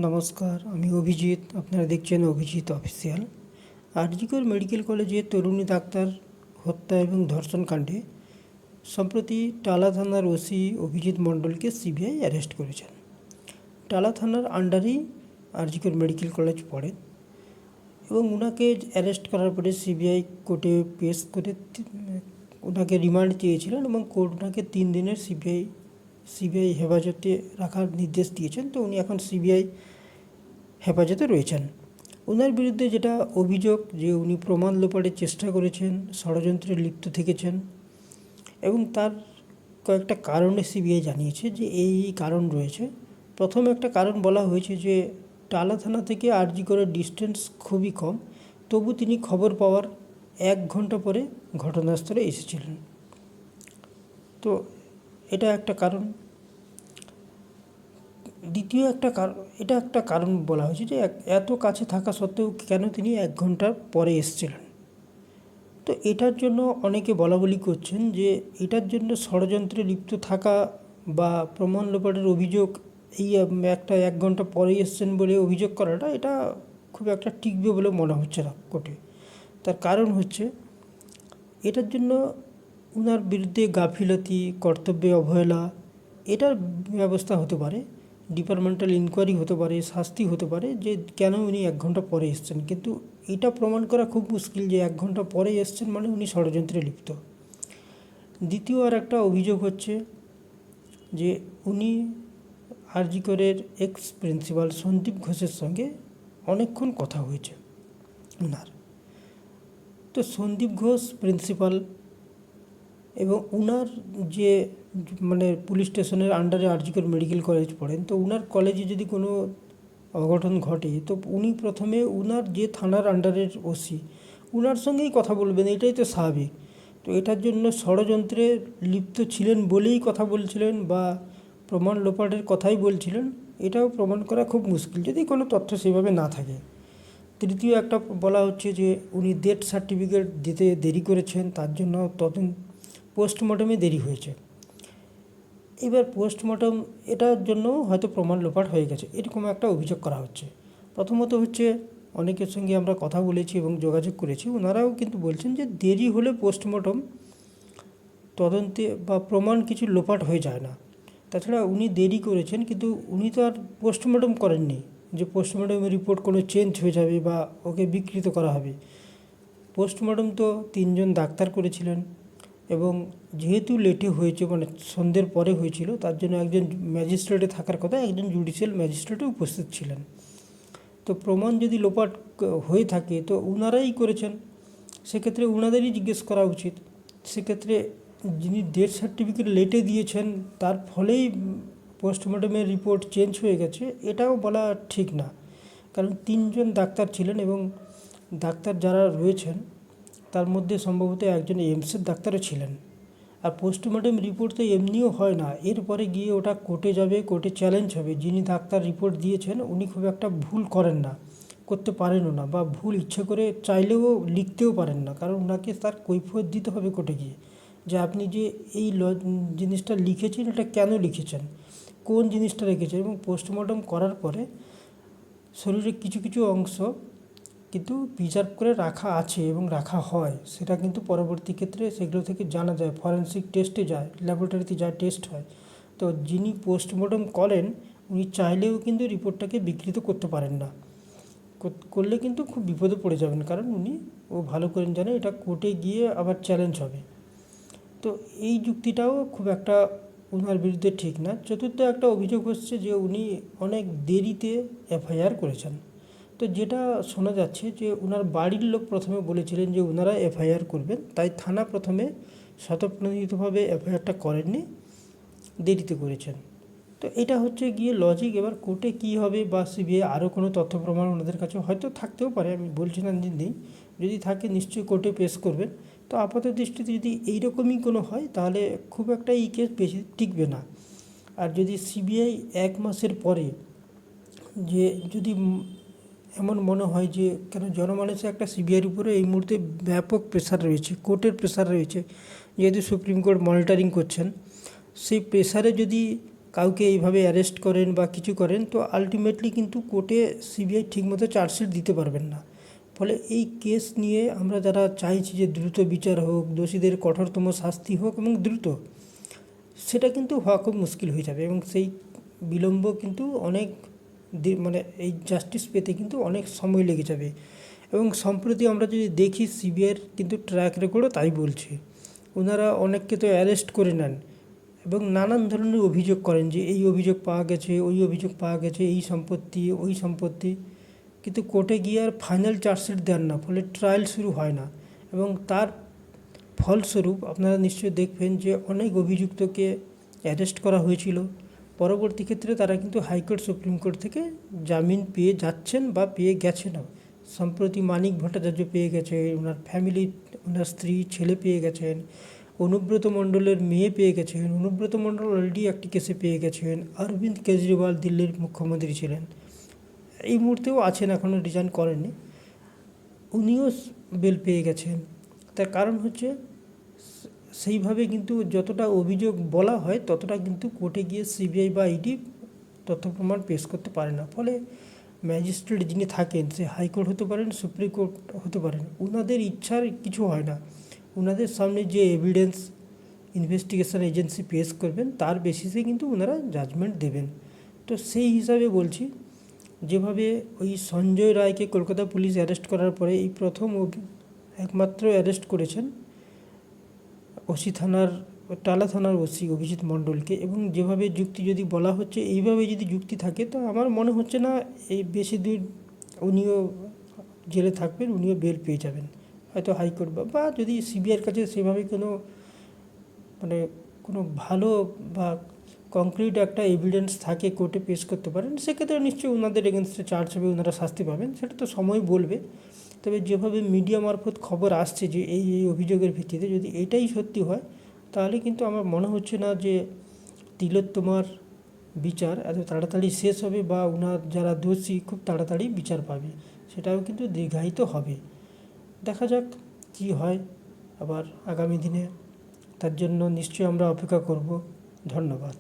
নমস্কার, আমি অভিজিৎ। আপনারা দেখছেন অভিজিৎ অফিসিয়াল। আরজিকর মেডিকেল কলেজে তরুণী ডাক্তার হত্যা এবং ধর্ষণ কাণ্ডে সম্প্রতি টালা থানার ওসি অভিজিৎ মণ্ডলকে সিবিআই অ্যারেস্ট করেছেন। টালা থানার আন্ডারেই আরজিকর মেডিকেল কলেজ পড়ে এবং ওনাকে অ্যারেস্ট করার পরে সিবিআই কোর্টে পেশ করে ওনাকে রিমান্ড চেয়েছিলেন এবং কোর্ট ওনাকে 3 দিনের সিবিআই হেফাজতে রাখার নির্দেশ দিয়েছেন। তো উনি এখন সিবিআই হেফাজতে রয়েছেন। ওনার বিরুদ্ধে যেটা অভিযোগ যে উনি প্রমাণ লোপাটের চেষ্টা করেছেন, ষড়যন্ত্রে লিপ্ত থেকেছেন এবং তার কয়েকটা কারণে সিবিআই জানিয়েছে যে এই কারণ রয়েছে। প্রথম একটা কারণ বলা হয়েছে যে টালা থানা থেকে আরজিকরের ডিস্টেন্স খুবই কম, তবু তিনি খবর পাওয়ার 1 ঘন্টা পরে ঘটনাস্থলে এসেছিলেন। তো এটা একটা কারণ। দ্বিতীয় একটা কারণ বলা হয়েছে যে এত কাছে থাকা সত্ত্বেও কেন তিনি 1 ঘন্টা পরে এসেছিলেন। তো এটার জন্য অনেকে বলাবলি করছেন যে এটার জন্য ষড়যন্ত্রে লিপ্ত থাকা বা প্রমাণ লোপাটের অভিযোগ, এই একটা 1 ঘন্টা পরে এসছেন বলে অভিযোগ করাটা এটা খুব একটা টিকবে বলে মনে হচ্ছে না কোর্টে। তার কারণ হচ্ছে এটার জন্য ওনার বিরুদ্ধে গাফিলতি, কর্তব্যে অবহেলা, এটার ব্যবস্থা হতে পারে, ডিপার্টমেন্টাল ইনকোয়ারি হতে পারে, শাস্তি হতে পারে যে কেন উনি 1 ঘন্টা পরে এসছেন। কিন্তু এটা প্রমাণ করা খুব মুশকিল যে 1 ঘন্টা পরে এসছেন মানে উনি ষড়যন্ত্রে লিপ্ত। দ্বিতীয় আর একটা অভিযোগ হচ্ছে যে উনি আরজিকরের এক্স প্রিন্সিপাল সন্দীপ ঘোষের সঙ্গে অনেকক্ষণ কথা হয়েছে ওনার। তো সন্দীপ ঘোষ প্রিন্সিপাল এবং উনার যে পুলিশ স্টেশনের আন্ডারে আরজিকর মেডিকেল কলেজ পড়েন, তো উনার কলেজে যদি কোনো অঘটন ঘটে তো উনি প্রথমে উনার যে থানার আন্ডারের ওসি উনার সঙ্গেই কথা বলবেন, এটাই তো স্বাভাবিক। তো এটার জন্য ষড়যন্ত্রে লিপ্ত ছিলেন বলেই কথা বলছিলেন বা প্রমাণ লোপাটের কথাই বলছিলেন, এটাও প্রমাণ করা খুব মুশকিল যদি কোনো তথ্য সেভাবে না থাকে। তৃতীয় একটা বলা হচ্ছে যে উনি ডেথ সার্টিফিকেট দিতে দেরি করেছেন, তার জন্য পোস্টমর্টমে দেরি হয়েছে। এবার পোস্টমর্টম এটার জন্য হয়তো প্রমাণ লোপাট হয়ে গেছে, এরকম একটা অভিযোগ করা হচ্ছে। প্রথমত হচ্ছে অনেকের সঙ্গে আমরা কথা বলেছি এবং যোগাযোগ করেছি, ওনারাও কিন্তু বলছেন যে দেরি হলে পোস্টমর্টম তদন্তে বা প্রমাণ কিছু লোপাট হয়ে যায় না। তাছাড়া উনি দেরি করেছেন কিন্তু উনি তো আর পোস্টমর্টম করেননি যে পোস্টমর্টমের রিপোর্ট কোনো চেঞ্জ হয়ে যাবে বা ওকে বিকৃত করা হবে। পোস্টমর্টম তো 3 জন ডাক্তার করেছিলেন এবং যেহেতু লেটে হয়েছে সন্ধ্যের পরে হয়েছিল, তার জন্য একজন ম্যাজিস্ট্রেটে থাকার কথা, একজন জুডিশিয়াল ম্যাজিস্ট্রেটে উপস্থিত ছিলেন। তো প্রমাণ যদি লোপাট হয়ে থাকে তো ওনারাই করেছেন, সেক্ষেত্রে ওনাদেরই জিজ্ঞেস করা উচিত। সেক্ষেত্রে যিনি ডেথ সার্টিফিকেট লেটে দিয়েছেন তার ফলেই পোস্টমর্টমের রিপোর্ট চেঞ্জ হয়ে গেছে, এটাও বলা ঠিক না। কারণ 3 জন ডাক্তার ছিলেন এবং ডাক্তার যারা রয়েছেন তার মধ্যে সম্ভবত একজন এইমসের ডাক্তারও ছিলেন। আর পোস্টমর্টম রিপোর্ট তো এমনিও হয় না, এরপরে গিয়ে ওটা কোর্টে যাবে, কোর্টে চ্যালেঞ্জ হবে। যিনি ডাক্তার রিপোর্ট দিয়েছেন উনি খুব একটা ভুল করেন না, করতে পারেনও না, বা ভুল ইচ্ছে করে চাইলেও লিখতেও পারেন না, কারণ ওনাকে তার কৈফিয়ত দিতে হবে কোর্টে গিয়ে যে আপনি যে এই জিনিসটা লিখেছেন এটা কেন লিখেছেন, কোন জিনিসটা রেখেছেন। এবং পোস্টমর্টম করার পরে শরীরের কিছু কিছু অংশ কিন্তু প্রিজার্ভ করে রাখা আছে এবং রাখা হয়, সেটা কিন্তু পরবর্তী ক্ষেত্রে সেগুলো থেকে জানা যায়, ফরেনসিক টেস্টে যায়, ল্যাবরেটরিতে যায়, টেস্ট হয়। তো যিনি পোস্টমর্টম করেন উনি চাইলেও কিন্তু রিপোর্টটাকে বিকৃত করতে পারেন না, করলে কিন্তু খুব বিপদে পড়ে যাবেন, কারণ ও ভালো করে জানে এটা কোর্টে গিয়ে আবার চ্যালেঞ্জ হবে। তো এই যুক্তিটাও খুব একটা ওনার বিরুদ্ধে ঠিক না। চতুর্থ একটা অভিযোগ হচ্ছে যে উনি অনেক দেরিতে এফআইআর করেছেন। তো যেটা শোনা যাচ্ছে যে ওনার বাড়ির লোক প্রথমে বলেছিলেন যে ওনারা এফআইআর করবেন, তাই থানা প্রথমে স্বতঃপ্রণোদিতভাবে এফআইআরটা করেননি, দেরিতে করেছেন। তো এটা হচ্ছে গিয়ে লজিক। এবার কোর্টে কী হবে বা সিবিআই আরও কোনো তথ্য প্রমাণ ওনাদের কাছে হয়তো থাকতেও পারে, আমি বলছি না যে নেই, যদি থাকে নিশ্চয়ই কোর্টে পেশ করবেন। তো আপাত দৃষ্টিতে যদি এইরকমই কোনো হয় তাহলে খুব একটা এই কেস বেশি টিকবে না। আর যদি সিবিআই 1 মাসের পরে যে যদি এমন মনে হয় যে কেন জনমানসে একটা সিবিআইয়ের উপরে এই মুহূর্তে ব্যাপক প্রেশার রয়েছে, কোর্টের প্রেশার রয়েছে, যেহেতু সুপ্রিম কোর্ট মনিটরিং করছেন, সেই প্রেশারে যদি কাউকে এইভাবে অ্যারেস্ট করেন বা কিছু করেন, তো আলটিমেটলি কিন্তু কোর্টে সিবিআই ঠিকমতো চার্জশিট দিতে পারবেন না। ফলে এই কেস নিয়ে আমরা যারা চাইছি যে দ্রুত বিচার হোক, দোষীদের কঠোরতম শাস্তি হোক এবং দ্রুত, সেটা কিন্তু হওয়া খুব মুশকিল হয়ে যাবে এবং সেই বিলম্ব কিন্তু অনেক মানে এই জাস্টিস পেতে কিন্তু অনেক সময় লেগে যাবে। এবং সম্প্রতি আমরা যদি দেখি সিবিআইয়ের কিন্তু ট্র্যাক রেকর্ডও তাই বলছে। ওনারা অনেককে তো অ্যারেস্ট করে নেন এবং নানান ধরনের অভিযোগ করেন যে এই অভিযোগ পাওয়া গেছে, ওই অভিযোগ পাওয়া গেছে, এই সম্পত্তি, ওই সম্পত্তি, কিন্তু কোর্টে গিয়ে আর ফাইনাল চার্জশিট দেন না, ফলে ট্রায়াল শুরু হয় না। এবং তার ফলস্বরূপ আপনারা নিশ্চয়ই দেখবেন যে অনেক অভিযুক্তকে অ্যারেস্ট করা হয়েছিল, পরবর্তী ক্ষেত্রে তারা কিন্তু হাইকোর্ট, সুপ্রিম কোর্ট থেকে জামিন পেয়ে যাচ্ছেন বা পেয়ে গেছেনও। সম্প্রতি মানিক ভট্টাচার্য পেয়ে গেছে, ওনার ফ্যামিলি, ওনার স্ত্রী, ছেলে পেয়ে গেছেন, অনুব্রত মণ্ডলের মেয়ে পেয়ে গেছেন, অনুব্রত মণ্ডল অলরেডি একটি কেসে পেয়ে গেছেন, অরবিন্দ কেজরিওয়াল দিল্লির মুখ্যমন্ত্রী ছিলেন, এই মুহূর্তেও আছেন, এখনও রিজাইন করেননি, উনিও বেল পেয়ে গেছেন। তার কারণ হচ্ছে সেইভাবে কিন্তু যতটা অভিযোগ বলা হয় ততটা কিন্তু কোর্টে গিয়ে সিবিআই বা ইডি তথ্য প্রমাণ পেশ করতে পারে না। ফলে ম্যাজিস্ট্রেট যিনি থাকেন, সে হাইকোর্ট হতে পারেন, সুপ্রিম কোর্ট হতে পারেন, ওনাদের ইচ্ছার কিছু হয় না। ওনাদের সামনে যে এভিডেন্স ইনভেস্টিগেশন এজেন্সি পেশ করবেন তার বেসিসে কিন্তু ওনারা জাজমেন্ট দেবেন। তো সেই হিসাবে বলছি, যেভাবে ওই সঞ্জয় রায়কে কলকাতা পুলিশ অ্যারেস্ট করার পরে এই প্রথম একমাত্র অ্যারেস্ট করেছেন ওসি থানার, টালা থানার ওসি অভিজিৎ মণ্ডলকে, এবং যেভাবে যুক্তি যদি বলা হচ্ছে, এইভাবে যদি যুক্তি থাকে, তো আমার মনে হচ্ছে না এই বেশি দিন উনিও জেলে থাকবেন, উনিও বেল পেয়ে যাবেন, হয়তো হাইকোর্ট বা যদি সিবিআইয়ের কাছে সেভাবে কোনো মানে কোনো ভালো বা কংক্রিট একটা এভিডেন্স থাকে কোর্টে পেশ করতে পারেন, সেক্ষেত্রে নিশ্চয়ই ওনাদের এগেনস্টে চার্জ হবে, ওনারা শাস্তি পাবেন, সেটা তো সময় বলবে। তবে যেভাবে মিডিয়া মারফত খবর আসছে যে এই অভিযোগের ভিত্তিতে যদি এটাই সত্যি হয়, তাহলে কিন্তু আমার মনে হচ্ছে না যে তিলোত্তমার বিচার এত তাড়াতাড়ি শেষ হবে বা ওনার যারা দোষী খুব তাড়াতাড়ি বিচার পাবে, সেটাও কিন্তু দীর্ঘায়িত হবে। দেখা যাক কী হয় আবার আগামী দিনে, তার জন্য নিশ্চয়ই আমরা অপেক্ষা করব। ধন্যবাদ।